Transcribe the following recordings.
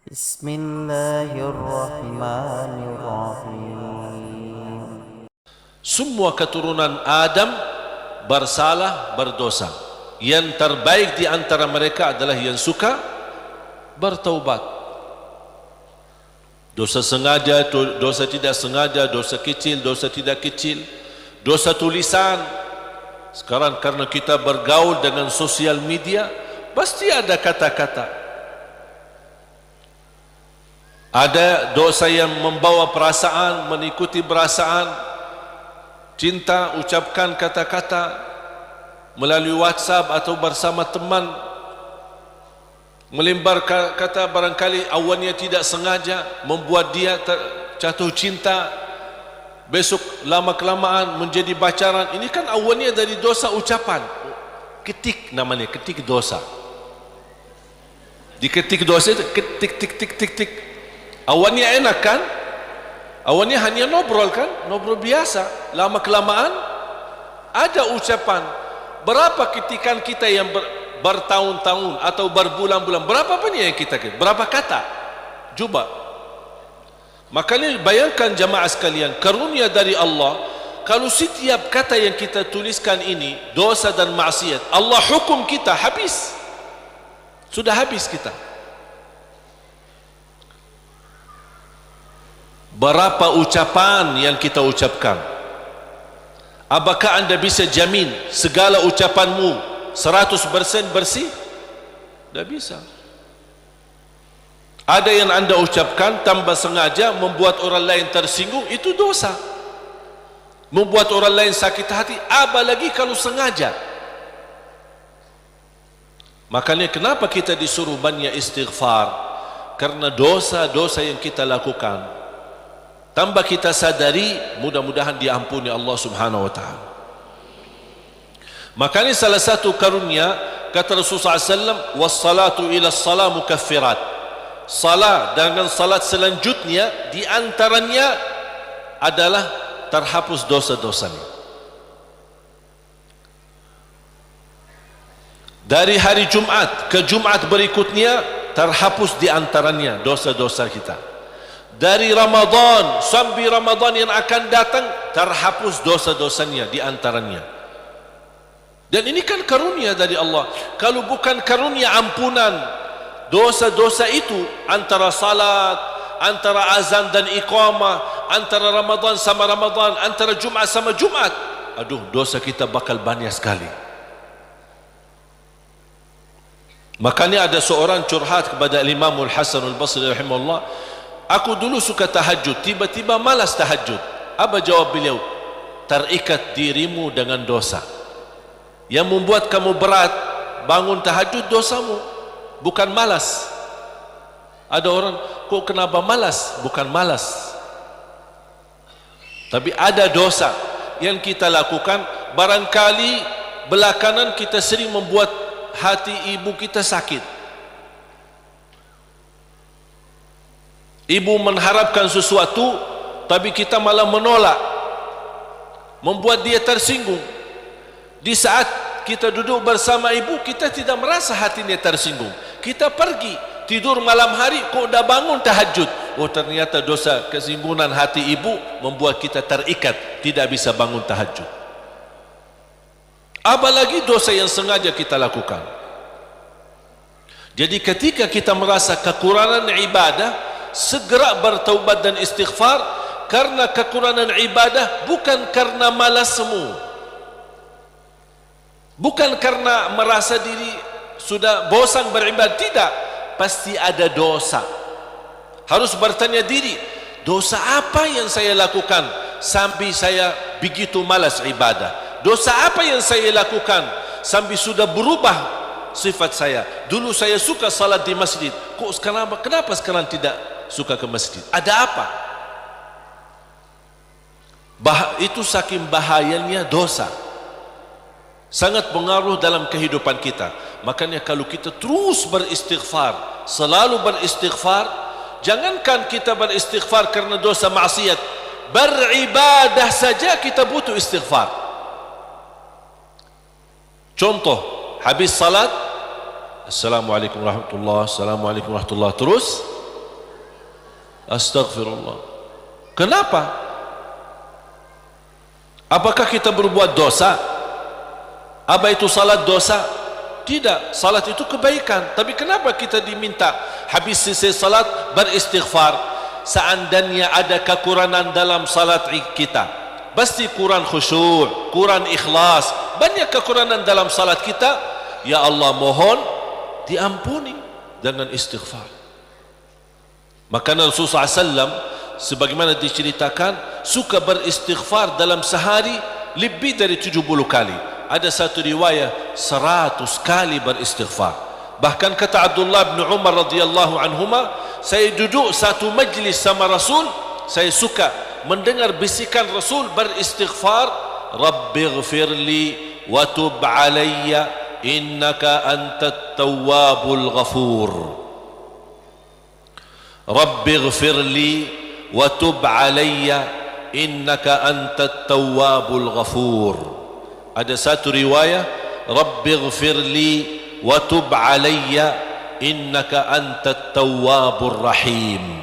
Bismillahirrahmanirrahim. Semua keturunan Adam bersalah, berdosa. Yang terbaik di antara mereka adalah yang suka bertaubat. Dosa sengaja, dosa tidak sengaja, dosa kecil, dosa tidak kecil, dosa tulisan. Sekarang karena kita bergaul dengan sosial media, pasti ada kata-kata. Ada dosa yang membawa perasaan, mengikuti perasaan, cinta, ucapkan kata-kata melalui WhatsApp atau bersama teman, melembar kata barangkali awalnya tidak sengaja membuat dia jatuh cinta, besok lama-kelamaan menjadi pacaran. Ini kan awalnya dari dosa ucapan. Ketik namanya, ketik dosa. Diketik dosa itu, ketik tik tik tik tik. Awalnya enak kan? Awalnya hanya ngobrol kan? Ngobrol biasa. Lama-kelamaan ada ucapan. Berapa ketikan kita yang bertahun-tahun atau berbulan-bulan, berapa banyak yang kita kata? Berapa kata? Coba. Makanya bayangkan jamaah sekalian, karunia dari Allah. Kalau setiap kata yang kita tuliskan ini dosa dan maksiat, Allah hukum kita habis. Sudah habis kita. Berapa ucapan yang kita ucapkan? Apakah anda bisa jamin segala ucapanmu 100% bersih? Tidak bisa. Ada yang anda ucapkan tanpa sengaja membuat orang lain tersinggung, itu dosa. Membuat orang lain sakit hati, apalagi kalau sengaja. Makanya kenapa kita disuruh banyak istighfar? Karena dosa-dosa yang kita lakukan tanpa kita sadari, mudah-mudahan diampuni Allah Subhanahu wa taala. Makanya salah satu karunia kata Rasulullah SAW, wassalatu ila salat mukaffirat. Salat dengan salat selanjutnya di antaranya adalah terhapus dosa-dosanya. Dari hari Jumat ke Jumat berikutnya terhapus di antaranya dosa-dosa kita. Dari Ramadan sampai Ramadan yang akan datang terhapus dosa-dosanya di antaranya. Dan ini kan karunia dari Allah. Kalau bukan karunia ampunan dosa-dosa itu, antara salat, antara azan dan iqamah, antara Ramadan sama Ramadan, antara Jumat sama Jumat, aduh, dosa kita bakal banyak sekali. Makanya ada seorang curhat kepada Imam Al-Hasan Al-Basri rahimahullah, aku dulu suka tahajud, tiba-tiba malas tahajud. Apa jawab beliau? Terikat dirimu dengan dosa. Yang membuat kamu berat bangun tahajud dosamu, bukan malas. Ada orang, kok kenapa malas? Bukan malas, tapi ada dosa yang kita lakukan. Barangkali belakangan kita sering membuat hati ibu kita sakit. Ibu mengharapkan sesuatu, tapi kita malah menolak, membuat dia tersinggung. Di saat kita duduk bersama ibu, kita tidak merasa hatinya tersinggung. Kita pergi tidur malam hari, kok udah bangun tahajud. Oh, ternyata dosa kesinggungan hati ibu membuat kita terikat, tidak bisa bangun tahajud. Apalagi dosa yang sengaja kita lakukan. Jadi ketika kita merasa kekurangan ibadah, segera bertaubat dan istighfar. Karena kekurangan ibadah bukan karena malasmu, bukan karena merasa diri sudah bosan beribadah, tidak. Pasti ada dosa. Harus bertanya diri, dosa apa yang saya lakukan sampai saya begitu malas ibadah? Dosa apa yang saya lakukan sampai sudah berubah sifat saya? Dulu saya suka salat di masjid, kok sekarang kenapa sekarang tidak suka ke masjid? Ada apa? Itu saking bahayanya dosa, sangat pengaruh dalam kehidupan kita. Makanya kalau kita terus beristighfar, selalu beristighfar, jangankan kita beristighfar karena dosa maksiat, beribadah saja kita butuh istighfar. Contoh, habis salat, Assalamualaikum warahmatullahi wabarakatuh, Assalamualaikum warahmatullahi wabarakatuh, terus Astaghfirullah. Kenapa? Apakah kita berbuat dosa? Apa itu salat dosa? Tidak, salat itu kebaikan. Tapi kenapa kita diminta habis selesai salat beristighfar? Seandainya ada kekurangan dalam salat kita, pasti kurang khusyuk, kurang ikhlas, banyak kekurangan dalam salat kita, ya Allah mohon diampuni dengan istighfar. Maka Rasulullah SAW sebagaimana diceritakan suka beristighfar dalam sehari lebih dari 70 kali. Ada satu riwayat 100 kali beristighfar. Bahkan kata Abdullah bin Umar radhiyallahu anhuma, saya duduk satu majlis sama Rasul, saya suka mendengar bisikan Rasul beristighfar, Rabbighfirli wa tub alayya innaka antat tawwabul ghafur. Rabbighfirli wa tub alayya innaka antat tawwabul ghafur. Ada satu riwayat, Rabbighfirli wa tub alayya innaka antat tawwabur rahim.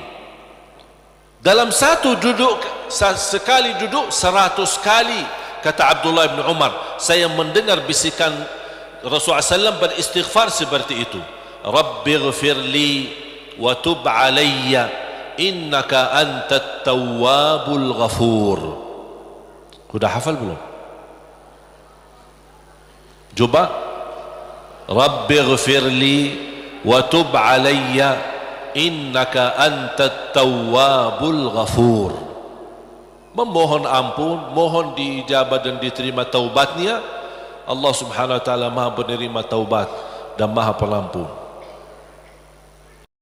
Dalam satu duduk, sekali duduk 100 kali, kata Abdullah bin Umar, saya mendengar bisikan Rasulullah SAW beristighfar seperti itu. Rabbighfirli wa tub alayya innaka antat tawwabul ghafur. Sudah hafal belum? Coba. Rabbighfirli wa tub alayya innaka antat tawwabul ghafur. Memohon ampun, mohon diijabah dan diterima taubatnya. Allah Subhanahu wa taala Maha penerima taubat dan Maha pengampun.